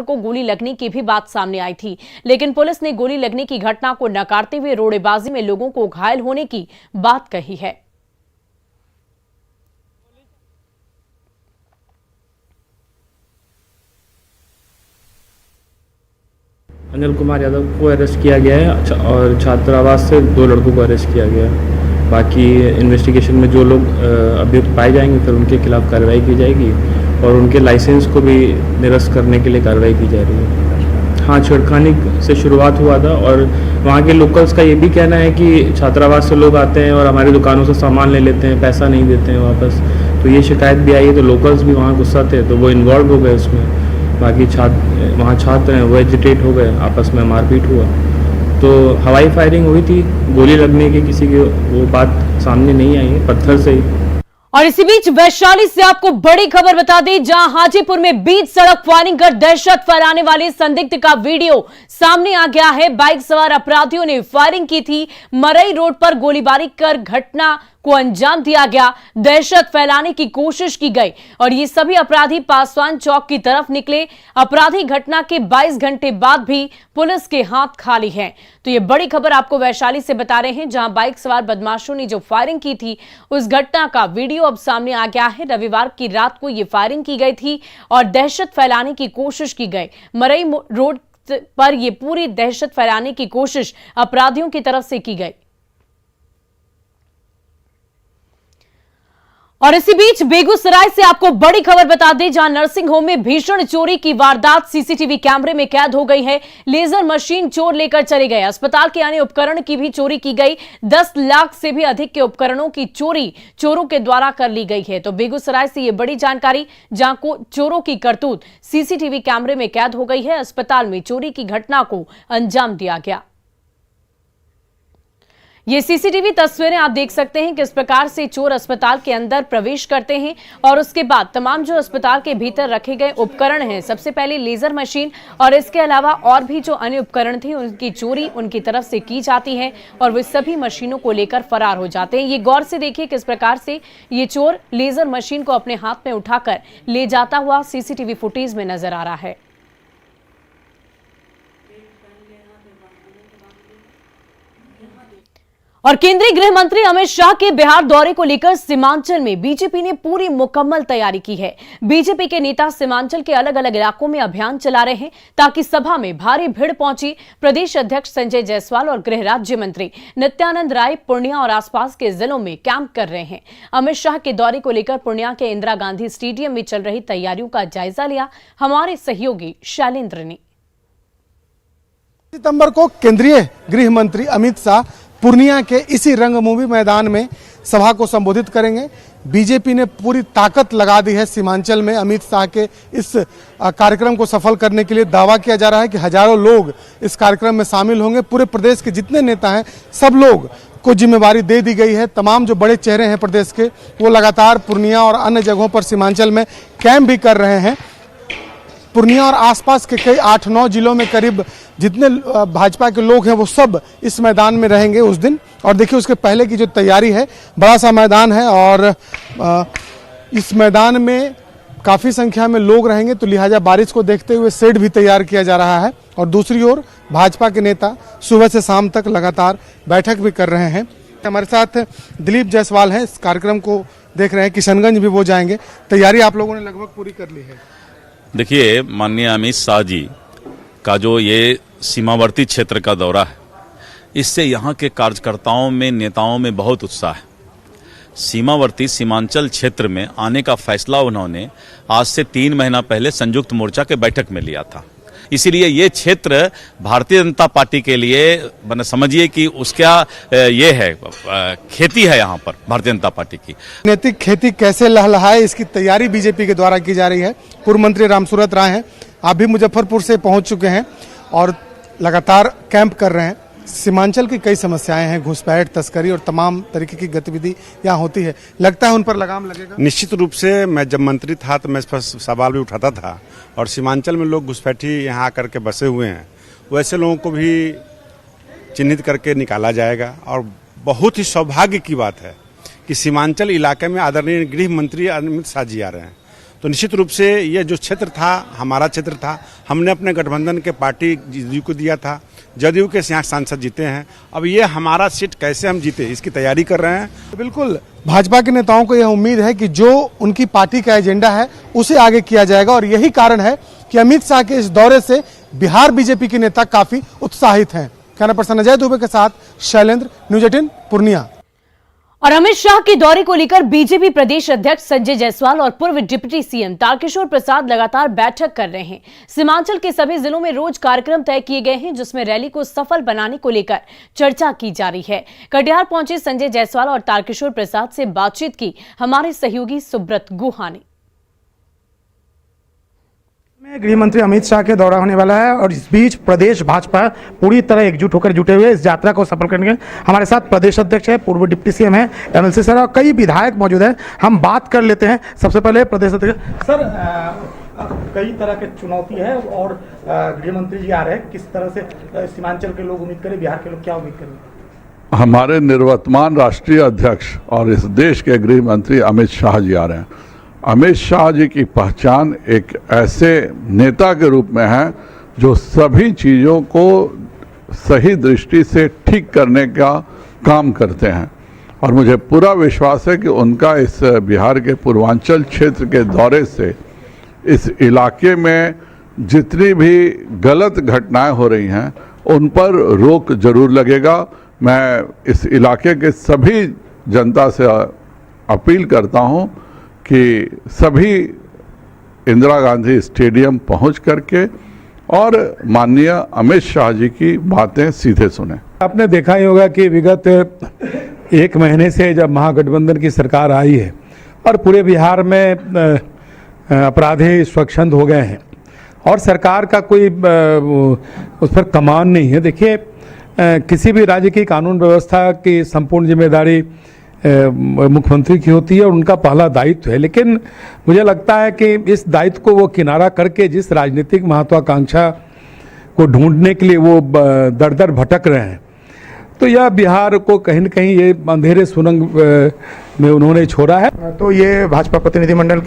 को गोली लगने की भी बात सामने आई थी, लेकिन पुलिस ने गोली लगने की घटना को नकारते हुए रोड़ेबाजी में लोगों को घायल होने की बात कही है। अनिल कुमार यादव को अरेस्ट किया गया है और छात्रावास से 2 लड़कों को अरेस्ट किया गया है। बाकी इन्वेस्टिगेशन में जो लोग अभियुक्त पाए जाएंगे फिर उनके खिलाफ कार्रवाई की जाएगी और उनके लाइसेंस को भी निरस्त करने के लिए कार्रवाई की जा रही है। हाँ, छेड़खानी से शुरुआत हुआ था और वहाँ के लोकल्स का ये भी कहना है कि छात्रावास से लोग आते हैं और हमारी दुकानों से सामान ले लेते हैं, पैसा नहीं देते हैं वापस। तो ये शिकायत भी आई है, तो लोकल्स भी वहाँ गुस्सा थे तो वो इन्वॉल्व हो गए उसमें। बाकी वहाँ छात्र हैं वो एजिटेट हो गए, आपस में मारपीट हुआ, तो हवाई फायरिंग हुई थी। गोली लगने की किसी की वो बात सामने नहीं आई है, पत्थर से ही। और इसी बीच वैशाली से आपको बड़ी खबर बता दें, जहां हाजीपुर में बीच सड़क फायरिंग कर दहशत फैलाने वाले संदिग्ध का वीडियो सामने आ गया है। बाइक सवार अपराधियों ने फायरिंग की थी। मरई रोड पर गोलीबारी कर घटना को अंजाम दिया गया, दहशत फैलाने की कोशिश की गई और ये सभी अपराधी पासवान चौक की तरफ निकले। अपराधी घटना के 22 घंटे बाद भी पुलिस के हाथ खाली हैं। तो ये बड़ी खबर आपको वैशाली से बता रहे हैं, जहां बाइक सवार बदमाशों ने जो फायरिंग की थी उस घटना का वीडियो अब सामने आ गया है। रविवार की रात को ये फायरिंग की गई थी और दहशत फैलाने की कोशिश की गई। मरई रोड पर यह पूरी दहशत फैलाने की कोशिश अपराधियों की तरफ से की गई। और इसी बीच बेगूसराय से आपको बड़ी खबर बता दें, जहां नर्सिंग होम में भीषण चोरी की वारदात सीसीटीवी कैमरे में कैद हो गई है। लेजर मशीन चोर लेकर चले गए। अस्पताल के अन्य उपकरण की भी चोरी की गई। 10 लाख से भी अधिक के उपकरणों की चोरी चोरों के द्वारा कर ली गई है। तो बेगूसराय से यह बड़ी जानकारी, जहां को चोरों की करतूत सीसीटीवी कैमरे में कैद हो गई है। अस्पताल में चोरी की घटना को अंजाम दिया गया। ये सीसीटीवी तस्वीरें आप देख सकते हैं किस प्रकार से चोर अस्पताल के अंदर प्रवेश करते हैं और उसके बाद तमाम जो अस्पताल के भीतर रखे गए उपकरण हैं, सबसे पहले लेजर मशीन और इसके अलावा और भी जो अन्य उपकरण थे उनकी चोरी उनकी तरफ से की जाती है और वे सभी मशीनों को लेकर फरार हो जाते हैं। ये गौर से देखिए किस प्रकार से ये चोर लेजर मशीन को अपने हाथ में उठाकर ले जाता हुआ सीसीटीवी फुटेज में नजर आ रहा है। और केंद्रीय गृह मंत्री अमित शाह के बिहार दौरे को लेकर सीमांचल में बीजेपी ने पूरी मुकम्मल तैयारी की है। बीजेपी के नेता सीमांचल के अलग अलग इलाकों में अभियान चला रहे हैं ताकि सभा में भारी भीड़ पहुंची। प्रदेश अध्यक्ष संजय जायसवाल और गृह राज्य मंत्री नित्यानंद राय पूर्णिया और आसपास के जिलों में कैंप कर रहे हैं। अमित शाह के दौरे को लेकर पूर्णिया के इंदिरा गांधी स्टेडियम में चल रही तैयारियों का जायजा लिया हमारे सहयोगी शैलेंद्र ने। सितंबर को केंद्रीय गृह मंत्री अमित शाह पूर्णिया के इसी रंगभूमि मैदान में सभा को संबोधित करेंगे। बीजेपी ने पूरी ताकत लगा दी है सीमांचल में। अमित शाह के इस कार्यक्रम को सफल करने के लिए दावा किया जा रहा है कि हजारों लोग इस कार्यक्रम में शामिल होंगे। पूरे प्रदेश के जितने नेता हैं सब लोग को जिम्मेवारी दे दी गई है। तमाम जो बड़े चेहरे हैं प्रदेश के वो लगातार पूर्णिया और अन्य जगहों पर सीमांचल में कैंप भी कर रहे हैं। पूर्णिया और आसपास के कई 8-9 जिलों में करीब जितने भाजपा के लोग हैं वो सब इस मैदान में रहेंगे उस दिन। और देखिए उसके पहले की जो तैयारी है, बड़ा सा मैदान है और इस मैदान में काफ़ी संख्या में लोग रहेंगे, तो लिहाजा बारिश को देखते हुए शेड भी तैयार किया जा रहा है। और दूसरी ओर भाजपा के नेता सुबह से शाम तक लगातार बैठक भी कर रहे हैं। हमारे साथ दिलीप जायसवाल हैं, इस कार्यक्रम को देख रहे हैं। किशनगंज भी वो जाएंगे। तैयारी आप लोगों ने लगभग पूरी कर ली है। देखिए, माननीय अमित शाह जी का जो ये सीमावर्ती क्षेत्र का दौरा है, इससे यहाँ के कार्यकर्ताओं में नेताओं में बहुत उत्साह है। सीमावर्ती सीमांचल क्षेत्र में आने का फैसला उन्होंने आज से 3 महीना पहले संयुक्त मोर्चा के बैठक में लिया था। इसीलिए ये क्षेत्र भारतीय जनता पार्टी के लिए समझिए कि उसका ये है खेती है यहाँ पर भारतीय जनता पार्टी की। राजनीतिक खेती कैसे लहलहाए इसकी तैयारी बीजेपी के द्वारा की जा रही है। पूर्व मंत्री रामसूरत राय हैं, आप भी मुजफ्फरपुर से पहुंच चुके हैं और लगातार कैंप कर रहे हैं। सीमांचल की कई समस्याएं हैं, घुसपैठ, तस्करी और तमाम तरीके की गतिविधि यहाँ होती है। लगता है उन पर लगाम लगेगा? निश्चित रूप से मैं जब मंत्री था तो मैं इस पर सवाल भी उठाता था और सीमांचल में लोग घुसपैठी यहाँ आकर के बसे हुए हैं, वैसे लोगों को भी चिन्हित करके निकाला जाएगा। और बहुत ही सौभाग्य की बात है कि सीमांचल इलाके में आदरणीय गृह मंत्री अमित शाह जी आ रहे हैं, तो निश्चित रूप से ये जो क्षेत्र था हमारा क्षेत्र था, हमने अपने गठबंधन के पार्टी जदयू को दिया था, जदयू के यहाँ सांसद जीते हैं। अब ये हमारा सीट कैसे हम जीते इसकी तैयारी कर रहे हैं। बिल्कुल भाजपा के नेताओं को यह उम्मीद है कि जो उनकी पार्टी का एजेंडा है उसे आगे किया जाएगा और यही कारण है कि अमित शाह के इस दौरे से बिहार बीजेपी के नेता काफी उत्साहित हैं। कैमरा पर्सन अजय दुबे के साथ शैलेंद्र, न्यूज़ 18 पूर्णिया। और अमित शाह के दौरे को लेकर बीजेपी प्रदेश अध्यक्ष संजय जायसवाल और पूर्व डिप्टी सीएम तारकिशोर प्रसाद लगातार बैठक कर रहे हैं। सीमांचल के सभी जिलों में रोज कार्यक्रम तय किए गए हैं, जिसमें रैली को सफल बनाने को लेकर चर्चा की जा रही है। कटिहार पहुंचे संजय जायसवाल और तारकिशोर प्रसाद से बातचीत की हमारे सहयोगी सुब्रत गुहा ने। गृह मंत्री अमित शाह के दौरा होने वाला है और इस बीच प्रदेश भाजपा पूरी तरह एकजुट होकर जुटे हुए इस यात्रा को सफल करने के हमारे साथ प्रदेश अध्यक्ष है, पूर्व डिप्टी सीएम है एमएलसी सर और कई विधायक मौजूद हैं। हम बात कर लेते हैं। सबसे पहले प्रदेश अध्यक्ष सर, कई तरह की चुनौती है और गृह मंत्री जी आ रहे हैं, किस तरह से सीमांचल के लोग उम्मीद करें, बिहार के लोग क्या उम्मीद करें? हमारे निवर्तमान राष्ट्रीय अध्यक्ष और इस देश के गृह मंत्री अमित शाह जी आ रहे हैं। अमित शाह जी की पहचान एक ऐसे नेता के रूप में है जो सभी चीज़ों को सही दृष्टि से ठीक करने का काम करते हैं और मुझे पूरा विश्वास है कि उनका इस बिहार के पूर्वांचल क्षेत्र के दौरे से इस इलाके में जितनी भी गलत घटनाएं हो रही हैं उन पर रोक जरूर लगेगा। मैं इस इलाके के सभी जनता से अपील करता हूं कि सभी इंदिरा गांधी स्टेडियम पहुंच करके और माननीय अमित शाह जी की बातें सीधे सुने। आपने देखा ही होगा कि विगत एक महीने से जब महागठबंधन की सरकार आई है और पूरे बिहार में अपराधी स्वच्छंद हो गए हैं और सरकार का कोई उस पर कमान नहीं है। देखिए, किसी भी राज्य की कानून व्यवस्था की संपूर्ण जिम्मेदारी मुख्यमंत्री की होती है और उनका पहला दायित्व है, लेकिन मुझे लगता है कि इस दायित्व को वो किनारा करके जिस राजनीतिक महत्वाकांक्षा को ढूंढने के लिए वो दर दर भटक रहे हैं, तो यह बिहार को कहीं न कहीं ये अंधेरे सुरंग में उन्होंने छोड़ा है। तो ये भाजपा प्रतिनिधिमंडल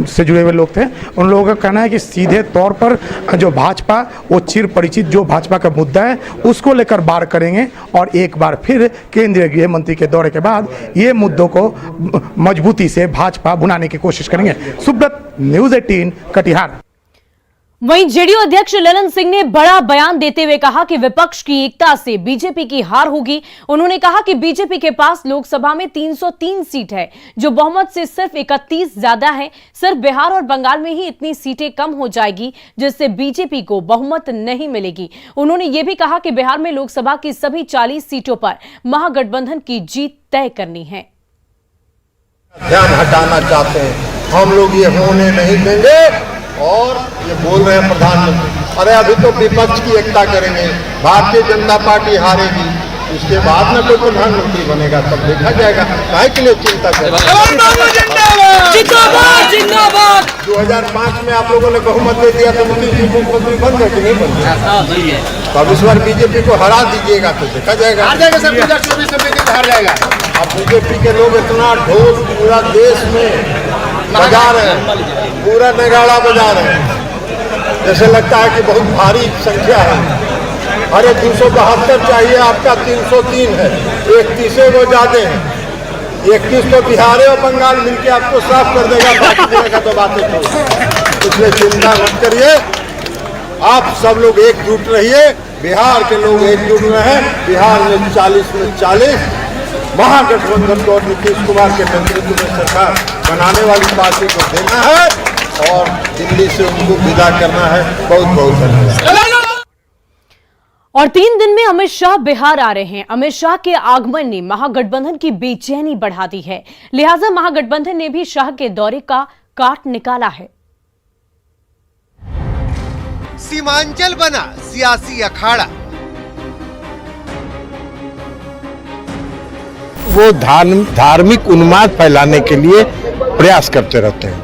से जुड़े हुए लोग थे, उन लोगों का कहना है कि सीधे तौर पर जो भाजपा वो चिर परिचित जो भाजपा का मुद्दा है उसको लेकर बार करेंगे और एक बार फिर केंद्रीय गृह मंत्री के दौरे के बाद ये मुद्दों को मजबूती से भाजपा भुनाने की कोशिश करेंगे। सुब्रत, न्यूज़ 18 कटिहार। वहीं जेडीयू अध्यक्ष ललन सिंह ने बड़ा बयान देते हुए कहा कि विपक्ष की एकता से बीजेपी की हार होगी। उन्होंने कहा कि बीजेपी के पास लोकसभा में 303 सीट है, जो बहुमत से सिर्फ 31 ज्यादा है। सिर्फ बिहार और बंगाल में ही इतनी सीटें कम हो जाएगी, जिससे बीजेपी को बहुमत नहीं मिलेगी। उन्होंने ये भी कहा कि बिहार में लोकसभा की सभी 40 सीटों पर महागठबंधन की जीत तय करनी है। ध्यान हटाना चाहते हैं, हम लोग ये होने नहीं देंगे और ये बोल रहे हैं प्रधानमंत्री, अरे अभी तो विपक्ष की एकता करेंगे, भारतीय जनता पार्टी हारेगी, उसके बाद में कोई प्रधानमंत्री बनेगा तब देखा जाएगा, काहे के लिए चिंता करें। 2005 में आप लोगों ने बहुमत दे दिया तो मोदी जी मुख्यमंत्री बन गए कि नहीं बन गए? तो अब इस बार बीजेपी को हरा दीजिएगा तो देखा जाएगा, हार जाएगा सर, 2024 में हार जाएगा। अब बीजेपी के लोग इतना ढोल पूरा देश में बजा रहे हैं, पूरा नगाड़ा बजा रहे हैं, जैसे लगता है कि बहुत भारी संख्या है। अरे 272 चाहिए, आपका 303 है, 31 वो ज्यादा है, 31 तो बिहार और बंगाल मिलके आपको साफ कर देगा, बाकी जगह का तो बातें तो इसलिए चिंता मत करिए, आप सब लोग एकजुट रहिए, बिहार के लोग एकजुट रहे। बिहार में 40 में 40 महागठबंधन को नीतीश कुमार के नेतृत्व में सरकार बनाने वाली पार्टी को देना है और दिल्ली से उनको विदा करना है। बहुत बहुत धन्यवाद। और 3 दिन में अमित शाह बिहार आ रहे हैं। अमित शाह के आगमन ने महागठबंधन की बेचैनी बढ़ा दी है, लिहाजा महागठबंधन ने भी शाह के दौरे का काट निकाला है। सीमांचल बना सियासी अखाड़ा, वो धार्मिक उन्माद फैलाने के लिए प्रयास करते रहते हैं।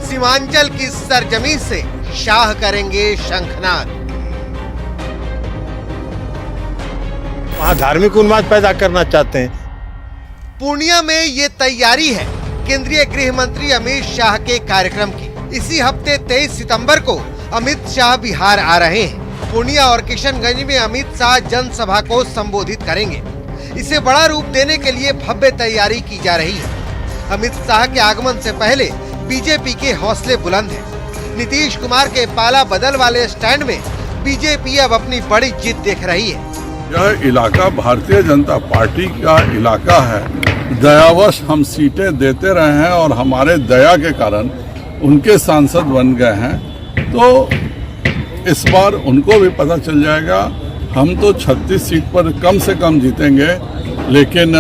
सीमांचल की सरजमी से शाह करेंगे शंखनाद। वहाँ धार्मिक उन्माद पैदा करना चाहते हैं। पूर्णिया में ये तैयारी है केंद्रीय गृह मंत्री अमित शाह के कार्यक्रम की। इसी हफ्ते 23 सितंबर को अमित शाह बिहार आ रहे हैं। पूर्णिया और किशनगंज में अमित शाह जनसभा को संबोधित करेंगे। इसे बड़ा रूप देने के लिए भव्य तैयारी की जा रही है। अमित शाह के आगमन से पहले बीजेपी के हौसले बुलंद हैं। नीतीश कुमार के पाला बदल वाले स्टैंड में बीजेपी अब अपनी बड़ी जीत देख रही है। यह इलाका भारतीय जनता पार्टी का इलाका है। दयावश हम सीटें देते रहे हैं और हमारे दया के कारण उनके सांसद बन गए हैं, तो इस बार उनको भी पता चल जाएगा। हम तो 36 सीट पर कम से कम जीतेंगे, लेकिन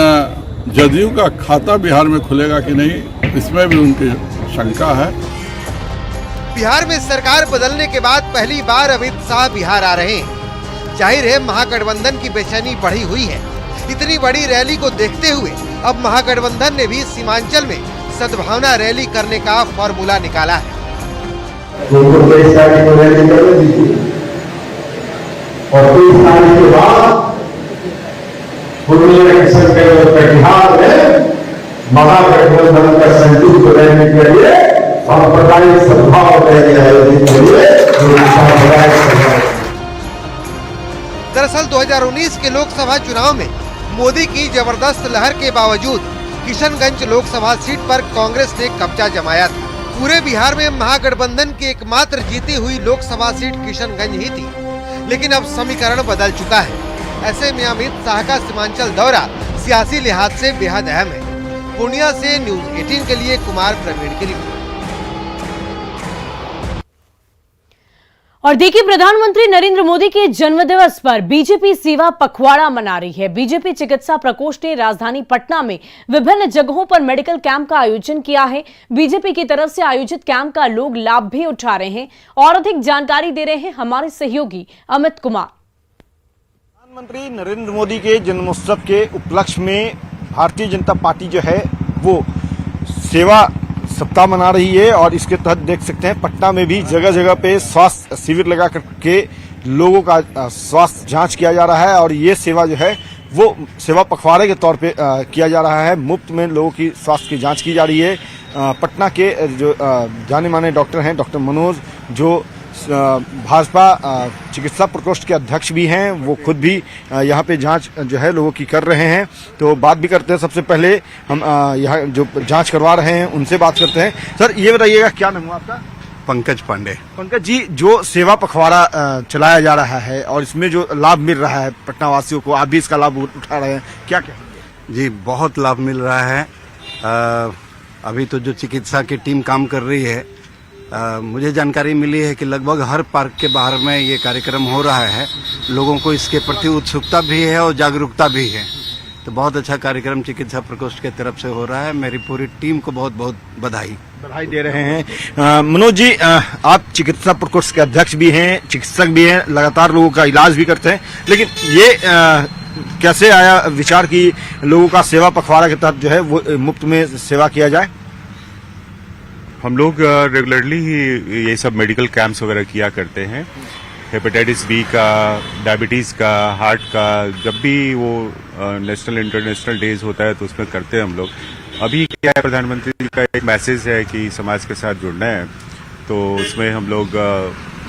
जदयू का खाता बिहार में खुलेगा कि नहीं, इसमें भी उनकी शंका है। बिहार में सरकार बदलने के बाद पहली बार अमित शाह बिहार आ रहे हैं। जाहिर है महागठबंधन की बेचैनी बढ़ी हुई है। इतनी बड़ी रैली को देखते हुए अब महागठबंधन ने भी सीमांचल में सद्भावना रैली करने का फॉर्मूला निकाला है। और 23 तारीख के बाद पूर्णिया कटिहार में महागठबंधन का संयुक्त रैली के लिए सांप्रदायिक सद्भाव रैली आयोजित करिए। दरअसल 2019 के लोकसभा चुनाव में मोदी की जबरदस्त लहर के बावजूद किशनगंज लोकसभा सीट पर कांग्रेस ने कब्जा जमाया था। पूरे बिहार में महागठबंधन की एकमात्र जीती हुई लोकसभा सीट किशनगंज ही थी, लेकिन अब समीकरण बदल चुका है। ऐसे में अमित शाह का सीमांचल दौरा सियासी लिहाज से बेहद अहम है। पूर्णिया से न्यूज 18 के लिए कुमार प्रवीण की रिपोर्ट। और देखिए, प्रधानमंत्री नरेंद्र मोदी के जन्मदिवस पर बीजेपी सेवा पखवाड़ा मना रही है। बीजेपी चिकित्सा प्रकोष्ठ ने राजधानी पटना में विभिन्न जगहों पर मेडिकल कैंप का आयोजन किया है। बीजेपी की तरफ से आयोजित कैंप का लोग लाभ भी उठा रहे हैं और अधिक जानकारी दे रहे हैं हमारे सहयोगी अमित कुमार। प्रधानमंत्री नरेंद्र मोदी के जन्मोत्सव के उपलक्ष्य में भारतीय जनता पार्टी जो है वो सेवा सप्ताह मना रही है और इसके तहत देख सकते हैं पटना में भी जगह जगह पे स्वास्थ्य शिविर लगा करके लोगों का स्वास्थ्य जांच किया जा रहा है और ये सेवा जो है वो सेवा पखवाड़े के तौर पे किया जा रहा है। मुफ्त में लोगों की स्वास्थ्य की जांच की जा रही है। पटना के जो जाने माने डॉक्टर हैं, डॉक्टर मनोज, जो भाजपा चिकित्सा प्रकोष्ठ के अध्यक्ष भी हैं, वो खुद भी यहाँ पे जांच जो है लोगों की कर रहे हैं। तो बात भी करते हैं। सबसे पहले हम यहाँ जो जांच करवा रहे हैं उनसे बात करते हैं। सर ये बताइएगा, क्या नाम हुआ आपका? पंकज पांडे। पंकज जी, जो सेवा पखवाड़ा चलाया जा रहा है और इसमें जो लाभ मिल रहा है पटना वासियों को, आप भी इसका लाभ उठा रहे हैं, क्या क्या? जी, बहुत लाभ मिल रहा है। अभी तो जो चिकित्सा की टीम काम कर रही है, मुझे जानकारी मिली है कि लगभग हर पार्क के बाहर में ये कार्यक्रम हो रहा है। लोगों को इसके प्रति उत्सुकता भी है और जागरूकता भी है। तो बहुत अच्छा कार्यक्रम चिकित्सा प्रकोष्ठ की तरफ से हो रहा है। मेरी पूरी टीम को बहुत बहुत बधाई दे रहे हैं। मनोज जी, आप चिकित्सा प्रकोष्ठ के अध्यक्ष भी हैं, चिकित्सक भी हैं, लगातार लोगों का इलाज भी करते हैं, लेकिन ये कैसे आया विचार कि लोगों का सेवा पखवाड़ा के तहत जो है वो मुफ्त में सेवा किया जाए? हम लोग रेगुलरली ही ये सब मेडिकल कैंप्स वगैरह किया करते हैं। हेपेटाइटिस बी का, डायबिटीज़ का, हार्ट का, जब भी वो नेशनल इंटरनेशनल डेज होता है तो उसमें करते हैं हम लोग। अभी क्या है, प्रधानमंत्री जी का एक मैसेज है कि समाज के साथ जुड़ना है, तो उसमें हम लोग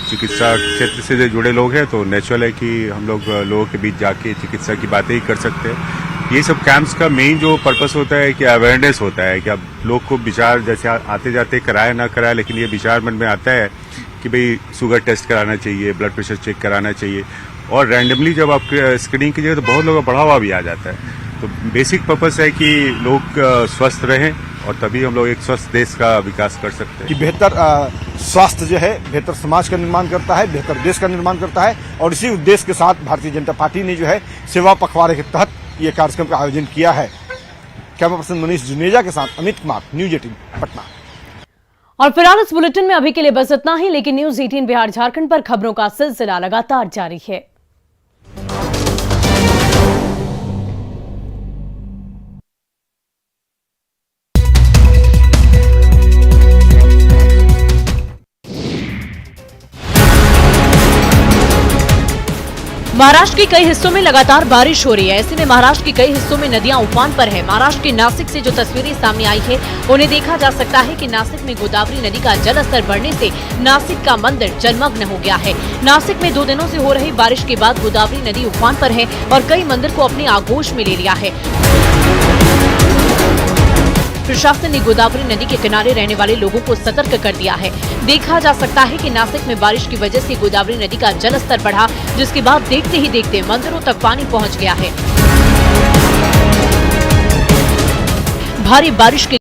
चिकित्सा क्षेत्र से जो जुड़े लोग हैं तो नेचुरल है कि हम लोग लोगों के बीच जाके चिकित्सा की बातें ही कर सकते हैं। ये सब कैंप्स का मेन जो पर्पस होता है कि अवेयरनेस होता है कि अब लोग को विचार जैसे आते जाते कराए ना कराए, लेकिन ये विचार मन में आता है कि भाई शुगर टेस्ट कराना चाहिए, ब्लड प्रेशर चेक कराना चाहिए। और रैंडमली जब आप स्क्रीनिंग कीजिएगा तो बहुत लोगों का बढ़ावा भी आ जाता है। तो बेसिक पर्पस है कि लोग स्वस्थ रहें और तभी हम लोग एक स्वस्थ देश का विकास कर सकते हैं। कि बेहतर स्वास्थ्य जो है बेहतर समाज का निर्माण करता है, बेहतर देश का निर्माण करता है। और इसी उद्देश्य के साथ भारतीय जनता पार्टी ने जो है सेवा पखवाड़े के तहत ये कार्यक्रम का आयोजन किया है। कैमरा पर्सन मनीष जुनेजा के साथ अमित कुमार, न्यूज 18 पटना। और फिलहाल इस बुलेटिन में अभी के लिए बस इतना ही, लेकिन न्यूज 18 बिहार झारखंड पर खबरों का सिलसिला लगातार जारी है। महाराष्ट्र के कई हिस्सों में लगातार बारिश हो रही है। ऐसे में महाराष्ट्र के कई हिस्सों में नदियां उफान पर है। महाराष्ट्र के नासिक से जो तस्वीरें सामने आई है उन्हें देखा जा सकता है कि नासिक में गोदावरी नदी का जलस्तर बढ़ने से नासिक का मंदिर जलमग्न हो गया है। नासिक में 2 दिनों से हो रही बारिश के बाद गोदावरी नदी उफान पर है और कई मंदिर को अपने आगोश में ले लिया है। प्रशासन ने गोदावरी नदी के किनारे रहने वाले लोगों को सतर्क कर दिया है। देखा जा सकता है कि नासिक में बारिश की वजह से गोदावरी नदी का जलस्तर बढ़ा, जिसके बाद देखते ही देखते मंदिरों तक पानी पहुंच गया है। भारी बारिश के